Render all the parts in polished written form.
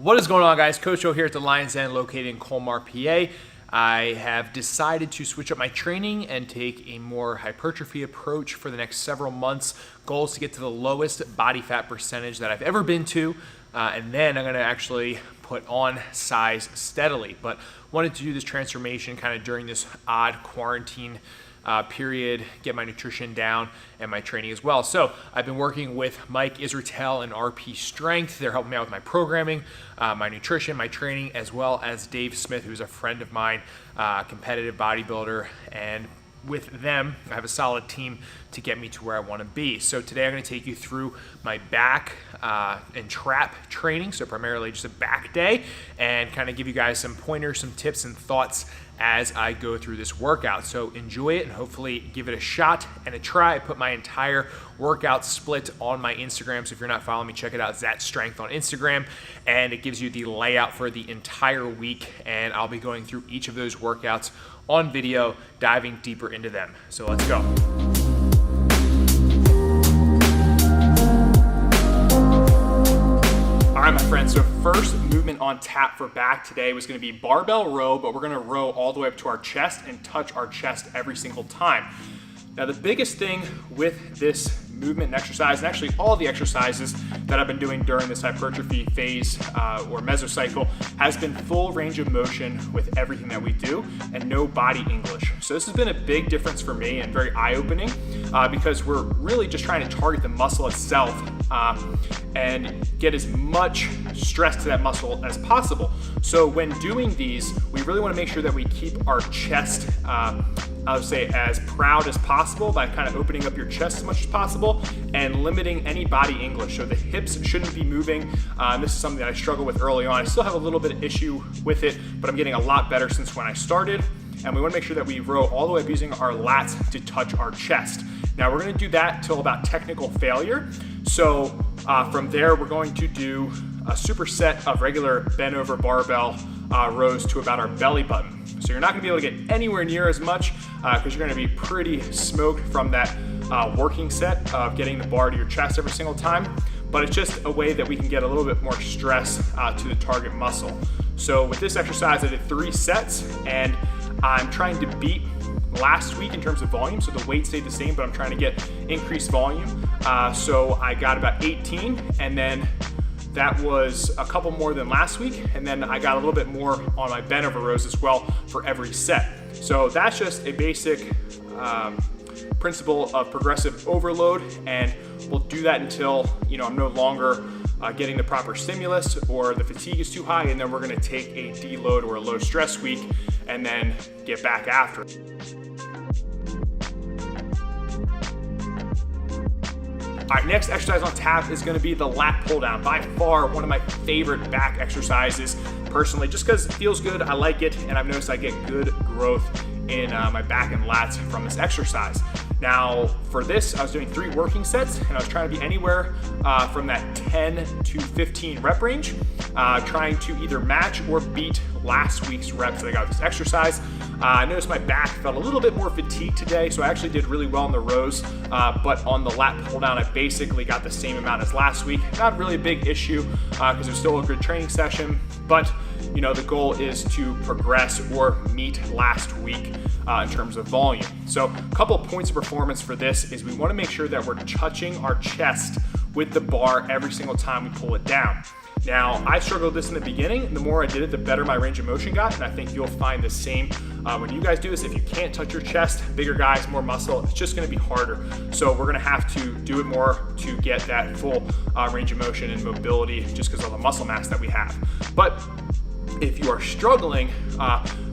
What is going on, guys? Coach Joe here at the Lions Den located in Colmar, PA. I have decided to switch up my training and take a more hypertrophy approach for the next several months. Goal is to get to the lowest body fat percentage that I've ever been to, and then I'm going to actually put on size steadily. But wanted to do this transformation kind of during this odd quarantine period, get my nutrition down and my training as well. So I've been working with Mike Israetel and RP Strength. They're helping me out with my programming, my nutrition, my training, as well as Dave Smith, who's a friend of mine, competitive bodybuilder. And with them, I have a solid team to get me to where I want to be. So today I'm going to take you through my back and trap training, so primarily just a back day, and kind of give you guys some pointers, some tips and thoughts as I go through this workout. So enjoy it and hopefully give it a shot and a try. I put my entire workout split on my Instagram, so if you're not following me, check it out, Zat Strength on Instagram, and it gives you the layout for the entire week, and I'll be going through each of those workouts on video, diving deeper into them. So let's go. All right, my friends, so first movement on tap for back today was gonna be barbell row, but we're gonna row all the way up to our chest and touch our chest every single time. Now, the biggest thing with this movement and exercise, and actually all the exercises that I've been doing during this hypertrophy phase or mesocycle, has been full range of motion with everything that we do and no body English. So this has been a big difference for me and very eye-opening because we're really just trying to target the muscle itself and get as much stress to that muscle as possible. So when doing these, we really want to make sure that we keep our chest, I would say, as proud as possible by kind of opening up your chest as much as possible and limiting any body English. So the hips shouldn't be moving. This is something that I struggled with early on. I still have a little bit of issue with it, but I'm getting a lot better since when I started. And we want to make sure that we row all the way up using our lats to touch our chest. Now we're going to do that till about technical failure. So from there, we're going to do a superset of regular bent over barbell rows to about our belly button. So you're not gonna be able to get anywhere near as much because you're gonna be pretty smoked from that working set of getting the bar to your chest every single time. But it's just a way that we can get a little bit more stress to the target muscle. So with this exercise, I did 3 sets, and I'm trying to beat last week in terms of volume. So the weight stayed the same, but I'm trying to get increased volume. So I got about 18, and then that was a couple more than last week, and then I got a little bit more on my bent over rows as well for every set. So that's just a basic principle of progressive overload, and we'll do that until I'm no longer getting the proper stimulus or the fatigue is too high, and then we're going to take a deload or a low stress week and then get back after it. All right, next exercise on tap is gonna be the lat pull down. By far, one of my favorite back exercises personally, just because it feels good, I like it, and I've noticed I get good growth in my back and lats from this exercise. Now, for this, I was doing 3 working sets, and I was trying to be anywhere from that 10 to 15 rep range, trying to either match or beat last week's reps that I got with this exercise. I noticed my back felt a little bit more fatigued today, so I actually did really well in the rows, but on the lat pull down, I basically got the same amount as last week. Not really a big issue because it was still a good training session, but the goal is to progress or meet last week in terms of volume. So a couple of points of performance for this is we want to make sure that we're touching our chest with the bar every single time we pull it down. Now, I struggled with this in the beginning, and the more I did it, the better my range of motion got, and I think you'll find the same when you guys do this. If you can't touch your chest, bigger guys, more muscle, it's just gonna be harder. So we're gonna have to do it more to get that full range of motion and mobility just because of the muscle mass that we have. But if you are struggling,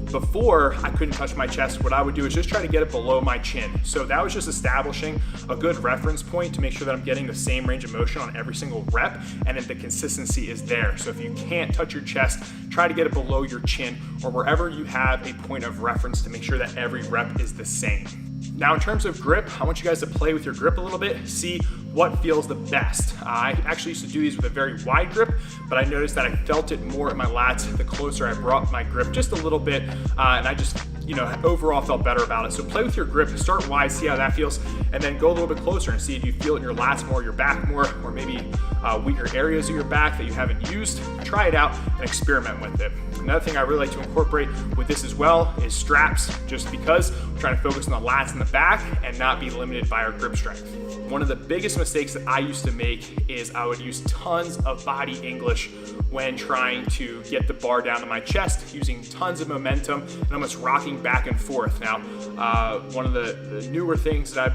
before I couldn't touch my chest, what I would do is just try to get it below my chin. So that was just establishing a good reference point to make sure that I'm getting the same range of motion on every single rep and that the consistency is there. So if you can't touch your chest, try to get it below your chin or wherever you have a point of reference to make sure that every rep is the same. Now, in terms of grip, I want you guys to play with your grip a little bit, see what feels the best. I actually used to do these with a very wide grip, but I noticed that I felt it more in my lats the closer I brought my grip just a little bit, and I just overall felt better about it. So play with your grip, start wide, see how that feels, and then go a little bit closer and see if you feel it in your lats more, your back more, or maybe weaker areas of your back that you haven't used. Try it out and experiment with it. Another thing I really like to incorporate with this as well is straps, just because we're trying to focus on the lats in the back and not be limited by our grip strength. One of the biggest mistakes that I used to make is I would use tons of body English when trying to get the bar down to my chest, using tons of momentum and almost rocking back and forth. Now, one of the newer things that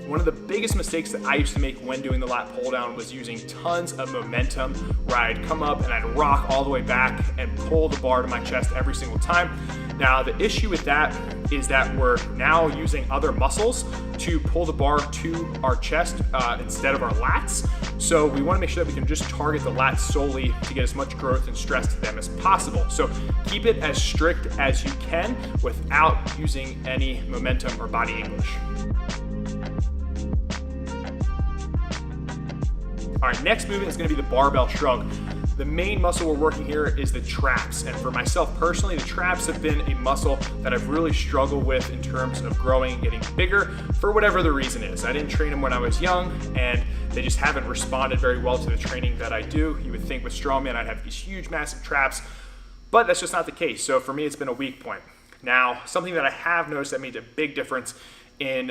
one of the biggest mistakes that I used to make when doing the lat pull down was using tons of momentum, where I'd come up and I'd rock all the way back and pull the bar to my chest every single time. Now, the issue with that is that we're now using other muscles to pull the bar to our chest instead of our lats. So we want to make sure that we can just target the lats solely to get as much growth and stress to them as possible. So keep it as strict as you can without using any momentum or body English. All right, next movement is going to be the barbell shrug. The main muscle we're working here is the traps. And for myself personally, the traps have been a muscle that I've really struggled with in terms of growing and getting bigger for whatever the reason is. I didn't train them when I was young, and they just haven't responded very well to the training that I do. You would think with strongman I'd have these huge, massive traps, but that's just not the case. So for me, it's been a weak point. Now, something that I have noticed that made a big difference in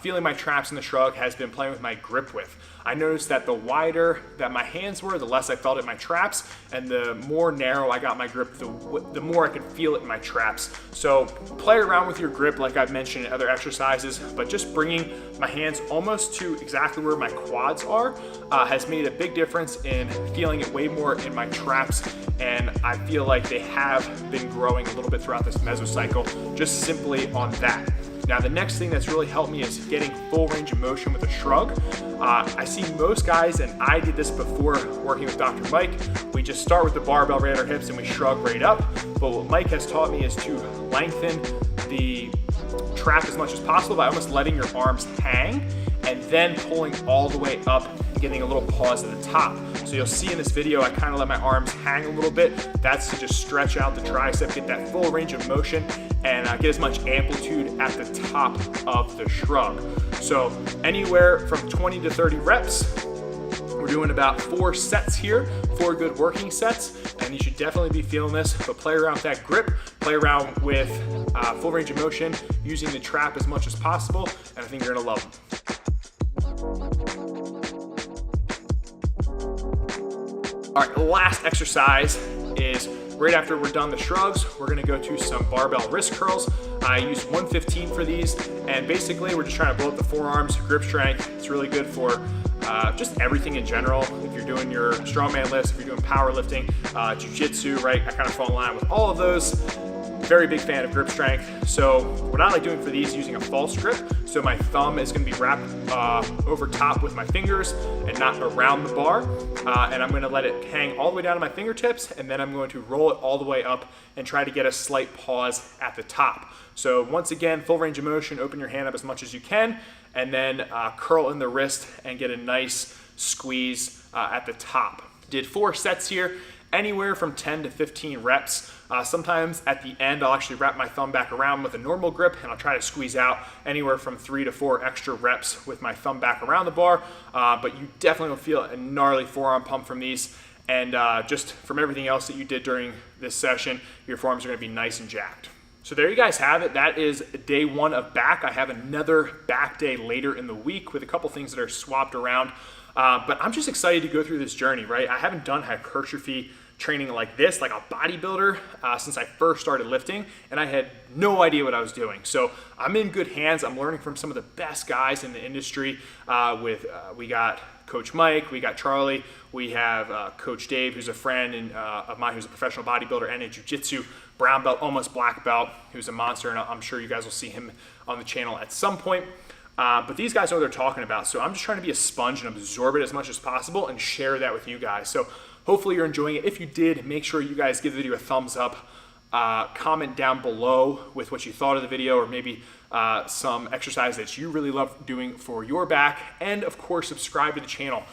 feeling my traps in the shrug has been playing with my grip width. I noticed that the wider that my hands were, the less I felt it in my traps, and the more narrow I got my grip, the more I could feel it in my traps. So play around with your grip like I've mentioned in other exercises, but just bringing my hands almost to exactly where my quads are has made a big difference in feeling it way more in my traps, and I feel like they have been growing a little bit throughout this mesocycle just simply on that. Now, the next thing that's really helped me is getting full range of motion with a shrug. I see most guys, and I did this before working with Dr. Mike, we just start with the barbell right at our hips and we shrug right up. But what Mike has taught me is to lengthen the trap as much as possible by almost letting your arms hang and then pulling all the way up and getting a little pause at the top. So you'll see in this video, I kind of let my arms hang a little bit. That's to just stretch out the tricep, get that full range of motion, and get as much amplitude at the top of the shrug. So anywhere from 20 to 30 reps. We're doing about 4 sets here, 4 good working sets, and you should definitely be feeling this. But play around with that grip, play around with full range of motion, using the trap as much as possible, and I think you're gonna love them. All right, the last exercise is right after we're done the shrugs, we're gonna go to some barbell wrist curls. I use 115 for these, and basically we're just trying to blow up the forearms, grip strength. It's really good for just everything in general. If you're doing your strongman lifts, if you're doing powerlifting, jiu-jitsu, right? I kind of fall in line with all of those. Very big fan of grip strength. So what I like doing for these is using a false grip. So my thumb is gonna be wrapped over top with my fingers and not around the bar. And I'm gonna let it hang all the way down to my fingertips, and then I'm going to roll it all the way up and try to get a slight pause at the top. So once again, full range of motion, open your hand up as much as you can, and then curl in the wrist and get a nice squeeze at the top. Did 4 sets here, anywhere from 10 to 15 reps. Sometimes at the end, I'll actually wrap my thumb back around with a normal grip, and I'll try to squeeze out anywhere from 3 to 4 extra reps with my thumb back around the bar. But you definitely will feel a gnarly forearm pump from these. And just from everything else that you did during this session, your forearms are gonna be nice and jacked. So there you guys have it. That is day 1 of back. I have another back day later in the week with a couple things that are swapped around. But I'm just excited to go through this journey, right? I haven't done hypertrophy training like this, like a bodybuilder, since I first started lifting, and I had no idea what I was doing. So I'm in good hands. I'm learning from some of the best guys in the industry. We got Coach Mike, we got Charlie, we have Coach Dave, who's a friend of mine, who's a professional bodybuilder and a jiu-jitsu brown belt, almost black belt, who's a monster, and I'm sure you guys will see him on the channel at some point. But these guys know what they're talking about, so I'm just trying to be a sponge and absorb it as much as possible and share that with you guys. So hopefully you're enjoying it. If you did, make sure you guys give the video a thumbs up. comment down below with what you thought of the video, or maybe some exercise that you really love doing for your back. And of course, subscribe to the channel.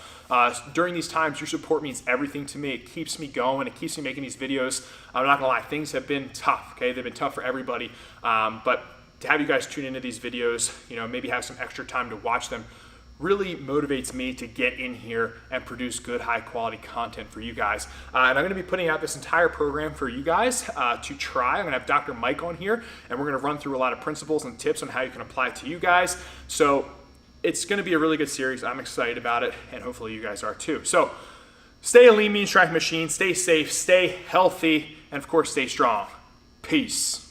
During these times, your support means everything to me. It keeps me going. It keeps me making these videos. I'm not gonna lie, things have been tough, okay? They've been tough for everybody. But to have you guys tune into these videos, you know, maybe have some extra time to watch them, really motivates me to get in here and produce good, high quality content for you guys. And I'm gonna be putting out this entire program for you guys to try. I'm gonna have Dr. Mike on here, and we're gonna run through a lot of principles and tips on how you can apply it to you guys. So it's gonna be a really good series. I'm excited about it, and hopefully you guys are too. So stay a lean, mean strength machine, stay safe, stay healthy, and of course, stay strong. Peace.